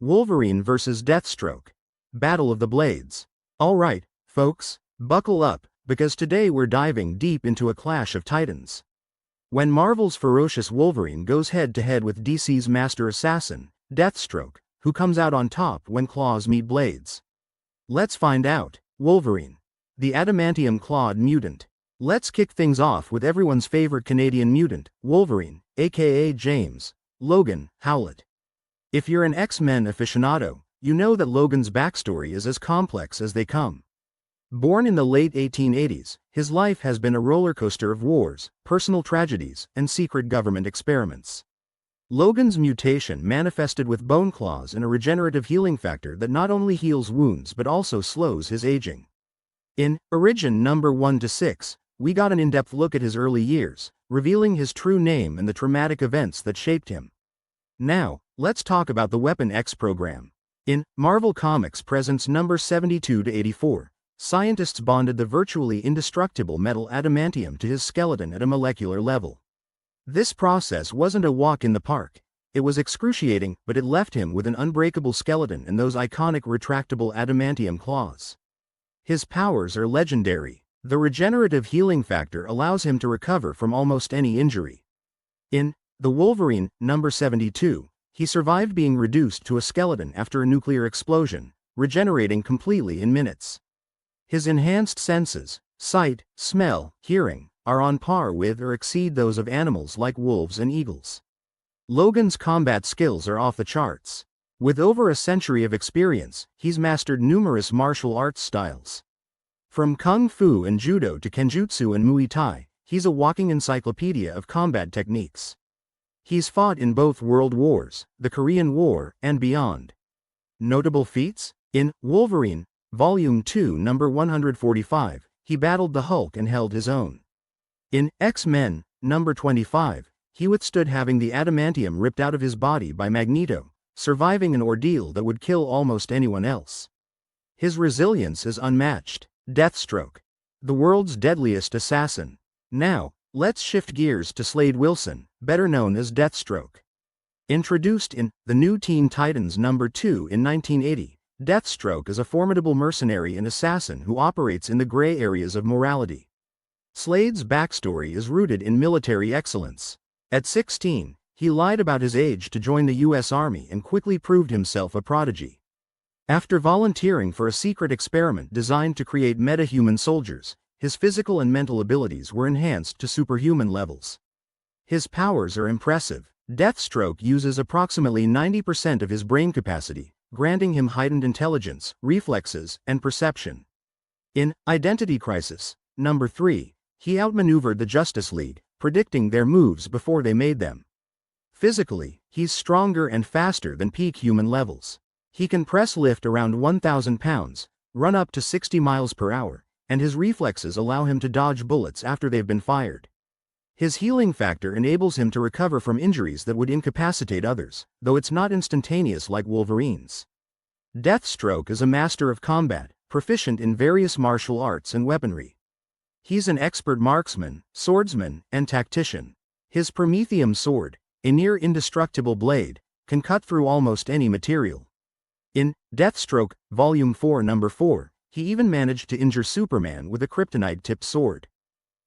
Wolverine vs. Deathstroke. Battle of the Blades. Alright, folks, buckle up, because today we're diving deep into a clash of titans. When Marvel's ferocious Wolverine goes head-to-head with DC's master assassin, Deathstroke, who comes out on top when claws meet blades. Let's find out. Wolverine, the adamantium-clawed mutant. Let's kick things off with everyone's favorite Canadian mutant, Wolverine, aka James Logan Howlett. If you're an X-Men aficionado, you know that Logan's backstory is as complex as they come. Born in the late 1880s, his life has been a roller coaster of wars, personal tragedies, and secret government experiments. Logan's mutation manifested with bone claws and a regenerative healing factor that not only heals wounds but also slows his aging. In Origin number 1-6, we got an in-depth look at his early years, revealing his true name and the traumatic events that shaped him. Now, let's talk about the Weapon X program. In Marvel Comics Presents number 72-84, scientists bonded the virtually indestructible metal adamantium to his skeleton at a molecular level. This process wasn't a walk in the park. It was excruciating, but it left him with an unbreakable skeleton and those iconic retractable adamantium claws. His powers are legendary. The regenerative healing factor allows him to recover from almost any injury. In The Wolverine, number 72, he survived being reduced to a skeleton after a nuclear explosion, regenerating completely in minutes. His enhanced senses, sight, smell, hearing, are on par with or exceed those of animals like wolves and eagles. Logan's combat skills are off the charts. With over a century of experience, he's mastered numerous martial arts styles. From Kung Fu and Judo to Kenjutsu and Muay Thai, he's a walking encyclopedia of combat techniques. He's fought in both World Wars, the Korean War, and beyond. Notable feats? In Wolverine, Volume 2, number 145, he battled the Hulk and held his own. In X-Men, number 25, he withstood having the adamantium ripped out of his body by Magneto, surviving an ordeal that would kill almost anyone else. His resilience is unmatched. Deathstroke, the world's deadliest assassin. Now, let's shift gears to Slade Wilson, better known as Deathstroke. Introduced in The New Teen Titans number 2 in 1980, Deathstroke is a formidable mercenary and assassin who operates in the gray areas of morality. Slade's backstory is rooted in military excellence. At 16, he lied about his age to join the U.S. Army and quickly proved himself a prodigy. After volunteering for a secret experiment designed to create metahuman soldiers, his physical and mental abilities were enhanced to superhuman levels. His powers are impressive. Deathstroke uses approximately 90% of his brain capacity, granting him heightened intelligence, reflexes, and perception. In Identity Crisis, number 3, he outmaneuvered the Justice League, predicting their moves before they made them. Physically, he's stronger and faster than peak human levels. He can press lift around 1,000 pounds, run up to 60 miles per hour, and his reflexes allow him to dodge bullets after they've been fired. His healing factor enables him to recover from injuries that would incapacitate others, though it's not instantaneous like Wolverine's. Deathstroke is a master of combat, proficient in various martial arts and weaponry. He's an expert marksman, swordsman, and tactician. His Prometheum sword, a near-indestructible blade, can cut through almost any material. In Deathstroke, Volume 4, number 4, he even managed to injure Superman with a kryptonite-tipped sword.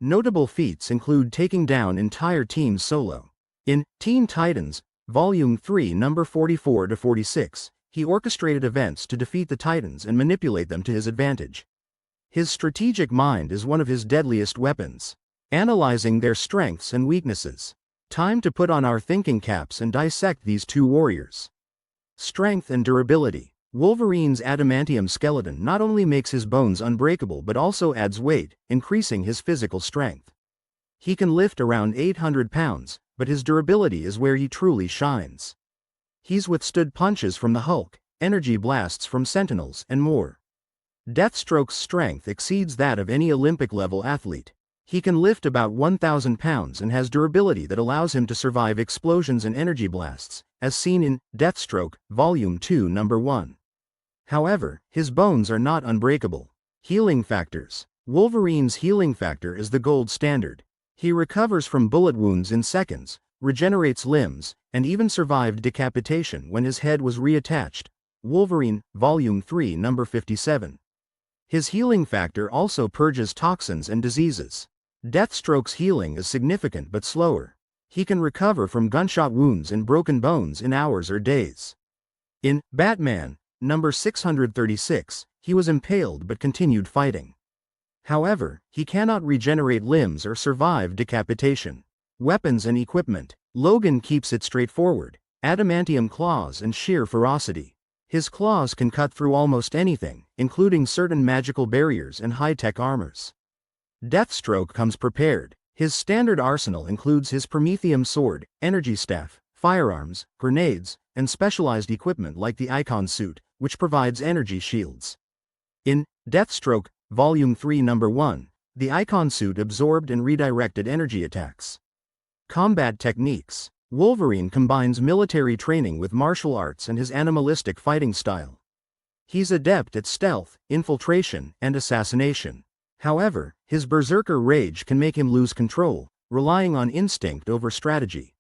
Notable feats include taking down entire teams solo. In Teen Titans, Volume 3, number 44-46, he orchestrated events to defeat the Titans and manipulate them to his advantage. His strategic mind is one of his deadliest weapons. Analyzing their strengths and weaknesses. Time to put on our thinking caps and dissect these two warriors. Strength and durability. Wolverine's adamantium skeleton not only makes his bones unbreakable but also adds weight, increasing his physical strength. He can lift around 800 pounds, but his durability is where he truly shines. He's withstood punches from the Hulk, energy blasts from Sentinels, and more. Deathstroke's strength exceeds that of any Olympic-level athlete. He can lift about 1,000 pounds and has durability that allows him to survive explosions and energy blasts, as seen in Deathstroke, Volume 2, number 1. However, his bones are not unbreakable. Healing factors. Wolverine's healing factor is the gold standard. He recovers from bullet wounds in seconds, regenerates limbs, and even survived decapitation when his head was reattached. Wolverine, Volume 3, Number 57. His healing factor also purges toxins and diseases. Deathstroke's healing is significant but slower. He can recover from gunshot wounds and broken bones in hours or days. In Batman, Number 636, he was impaled but continued fighting. However, he cannot regenerate limbs or survive decapitation. Weapons and equipment. Logan keeps it straightforward. Adamantium claws and sheer ferocity. His claws can cut through almost anything, including certain magical barriers and high-tech armors. Deathstroke comes prepared. His standard arsenal includes his Prometheum sword, energy staff, firearms, grenades, and specialized equipment like the Icon suit, which provides energy shields. In Deathstroke, Volume 3, Number 1, the Icon suit absorbed and redirected energy attacks. Combat techniques. Wolverine combines military training with martial arts and his animalistic fighting style. He's adept at stealth, infiltration, and assassination. However, his berserker rage can make him lose control, relying on instinct over strategy.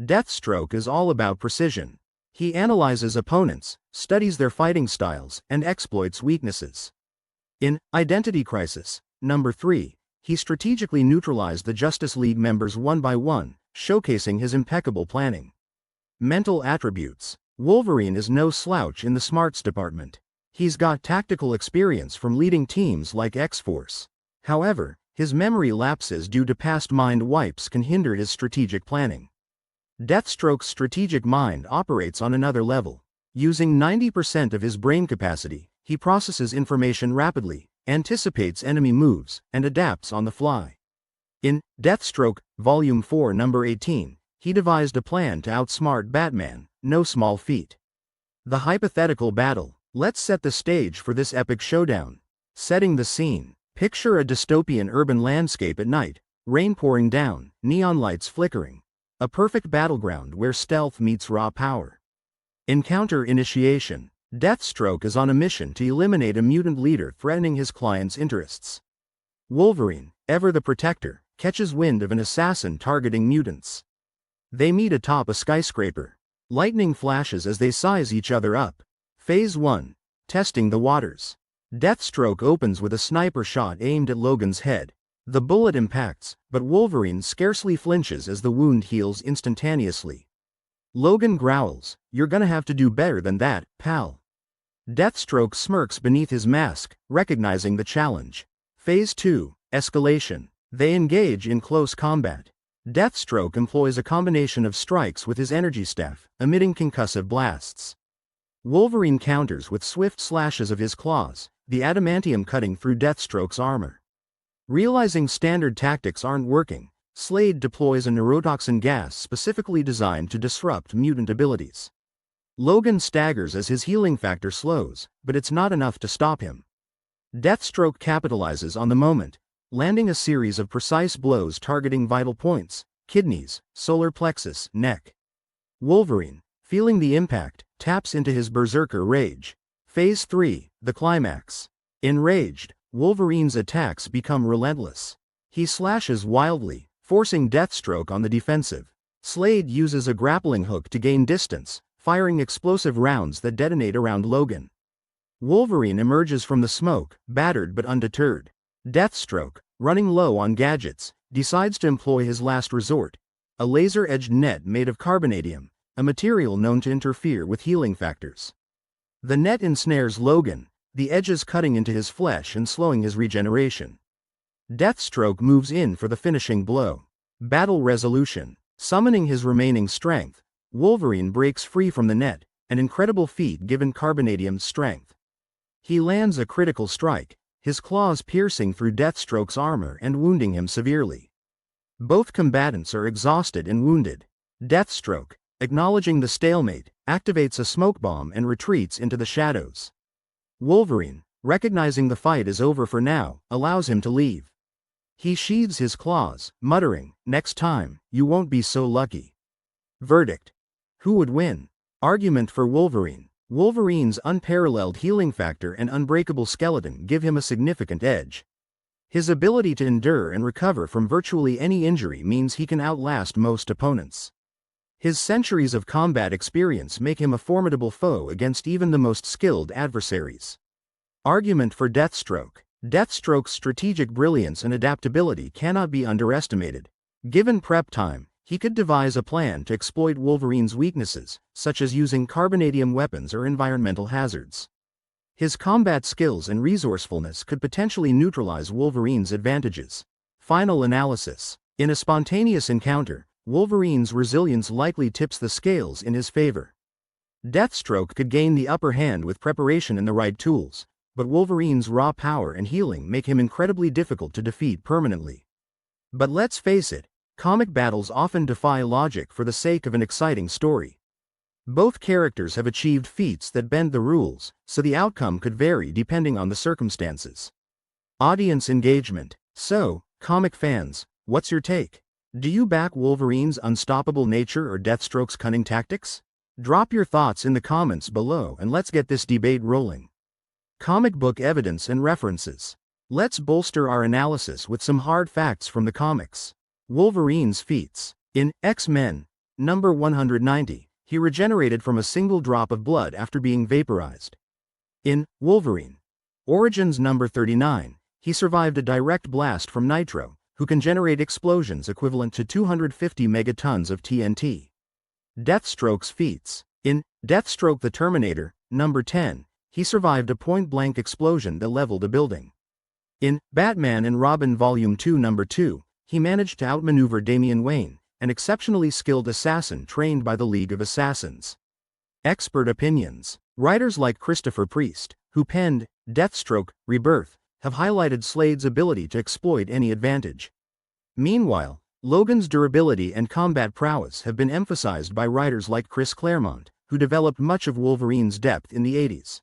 Deathstroke is all about precision. He analyzes opponents, studies their fighting styles, and exploits weaknesses. In Identity Crisis, Number 3, he strategically neutralized the Justice League members one by one, showcasing his impeccable planning. Mental attributes. Wolverine is no slouch in the smarts department. He's got tactical experience from leading teams like X-Force. However, his memory lapses due to past mind wipes can hinder his strategic planning. Deathstroke's strategic mind operates on another level. Using 90% of his brain capacity, he processes information rapidly, anticipates enemy moves, and adapts on the fly. In Deathstroke, Volume 4, Number 18, he devised a plan to outsmart Batman, no small feat. The hypothetical battle. Let's set the stage for this epic showdown. Setting the scene. Picture a dystopian urban landscape at night, rain pouring down, neon lights flickering. A perfect battleground where stealth meets raw power. Encounter initiation. Deathstroke is on a mission to eliminate a mutant leader threatening his client's interests. Wolverine, ever the protector, catches wind of an assassin targeting mutants. They meet atop a skyscraper. Lightning flashes as they size each other up. Phase 1. Testing the waters. Deathstroke opens with a sniper shot aimed at Logan's head. The bullet impacts, but Wolverine scarcely flinches as the wound heals instantaneously. Logan growls, "You're gonna have to do better than that, pal." Deathstroke smirks beneath his mask, recognizing the challenge. Phase 2. Escalation. They engage in close combat. Deathstroke employs a combination of strikes with his energy staff, emitting concussive blasts. Wolverine counters with swift slashes of his claws, the adamantium cutting through Deathstroke's armor. Realizing standard tactics aren't working, Slade deploys a neurotoxin gas specifically designed to disrupt mutant abilities. Logan staggers as his healing factor slows, but it's not enough to stop him. Deathstroke capitalizes on the moment, landing a series of precise blows targeting vital points, kidneys, solar plexus, neck. Wolverine, feeling the impact, taps into his berserker rage. Phase 3, the climax. Enraged, Wolverine's attacks become relentless. He slashes wildly, forcing Deathstroke on the defensive. Slade uses a grappling hook to gain distance, firing explosive rounds that detonate around Logan. Wolverine emerges from the smoke, battered but undeterred. Deathstroke, running low on gadgets, decides to employ his last resort, a laser-edged net made of carbonadium, a material known to interfere with healing factors. The net ensnares Logan, the edges cutting into his flesh and slowing his regeneration. Deathstroke moves in for the finishing blow. Battle resolution. Summoning his remaining strength, Wolverine breaks free from the net, an incredible feat given carbonadium's strength. He lands a critical strike, his claws piercing through Deathstroke's armor and wounding him severely. Both combatants are exhausted and wounded. Deathstroke, acknowledging the stalemate, activates a smoke bomb and retreats into the shadows. Wolverine, recognizing the fight is over for now, allows him to leave. He sheathes his claws, muttering, "Next time, you won't be so lucky." Verdict. Who would win? Argument for Wolverine. Wolverine's unparalleled healing factor and unbreakable skeleton give him a significant edge. His ability to endure and recover from virtually any injury means he can outlast most opponents. His centuries of combat experience make him a formidable foe against even the most skilled adversaries. Argument for Deathstroke. Deathstroke's strategic brilliance and adaptability cannot be underestimated. Given prep time, he could devise a plan to exploit Wolverine's weaknesses, such as using carbonadium weapons or environmental hazards. His combat skills and resourcefulness could potentially neutralize Wolverine's advantages. Final analysis. In a spontaneous encounter, Wolverine's resilience likely tips the scales in his favor. Deathstroke could gain the upper hand with preparation and the right tools, but Wolverine's raw power and healing make him incredibly difficult to defeat permanently. But let's face it, comic battles often defy logic for the sake of an exciting story. Both characters have achieved feats that bend the rules, so the outcome could vary depending on the circumstances. Audience engagement. So, comic fans, what's your take? Do you back Wolverine's unstoppable nature or Deathstroke's cunning tactics? Drop your thoughts in the comments below and let's get this debate rolling. Comic book evidence and references. Let's bolster our analysis with some hard facts from the comics. Wolverine's feats. In X-Men, number 190, he regenerated from a single drop of blood after being vaporized. In Wolverine, Origins number 39, he survived a direct blast from Nitro, who can generate explosions equivalent to 250 megatons of TNT. Deathstroke's feats. In Deathstroke the Terminator, number 10, he survived a point-blank explosion that leveled a building. In Batman and Robin Volume 2 number 2, he managed to outmaneuver Damian Wayne, an exceptionally skilled assassin trained by the League of Assassins. Expert opinions. Writers like Christopher Priest, who penned Deathstroke: Rebirth, have highlighted Slade's ability to exploit any advantage. Meanwhile, Logan's durability and combat prowess have been emphasized by writers like Chris Claremont, who developed much of Wolverine's depth in the 80s.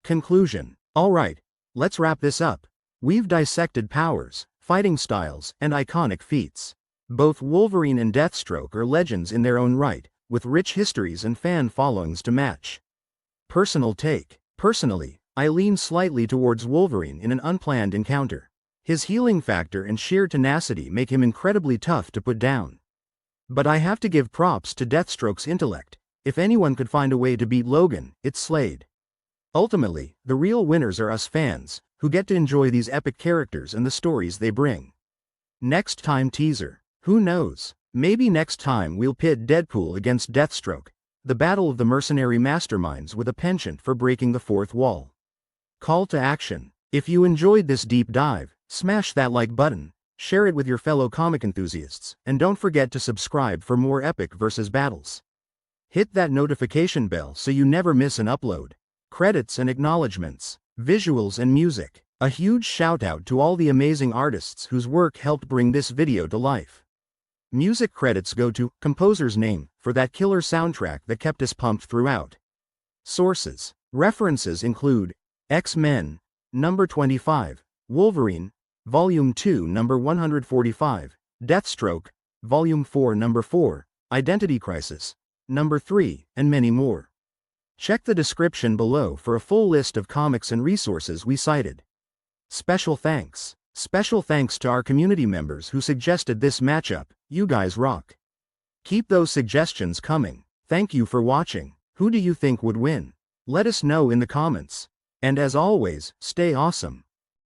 Conclusion. Alright, let's wrap this up. We've dissected powers, fighting styles, and iconic feats. Both Wolverine and Deathstroke are legends in their own right, with rich histories and fan followings to match. Personal take. Personally, I lean slightly towards Wolverine in an unplanned encounter. His healing factor and sheer tenacity make him incredibly tough to put down. But I have to give props to Deathstroke's intellect. If anyone could find a way to beat Logan, it's Slade. Ultimately, the real winners are us fans, who get to enjoy these epic characters and the stories they bring. Next time teaser. Who knows? Maybe next time we'll pit Deadpool against Deathstroke, the battle of the mercenary masterminds with a penchant for breaking the fourth wall. Call to action. If you enjoyed this deep dive, smash that like button, share it with your fellow comic enthusiasts, and don't forget to subscribe for more epic versus battles. Hit that notification bell so you never miss an upload. Credits and acknowledgements. Visuals and music. A huge shout out to all the amazing artists whose work helped bring this video to life. Music credits go to Composer's Name for that killer soundtrack that kept us pumped throughout. Sources. References include X-Men, number 25, Wolverine, Volume 2 number 145, Deathstroke, Volume 4 number 4, Identity Crisis, number 3, and many more. Check the description below for a full list of comics and resources we cited. Special thanks. Special thanks to our community members who suggested this matchup. You guys rock. Keep those suggestions coming. Thank you for watching. Who do you think would win? Let us know in the comments. And as always, stay awesome.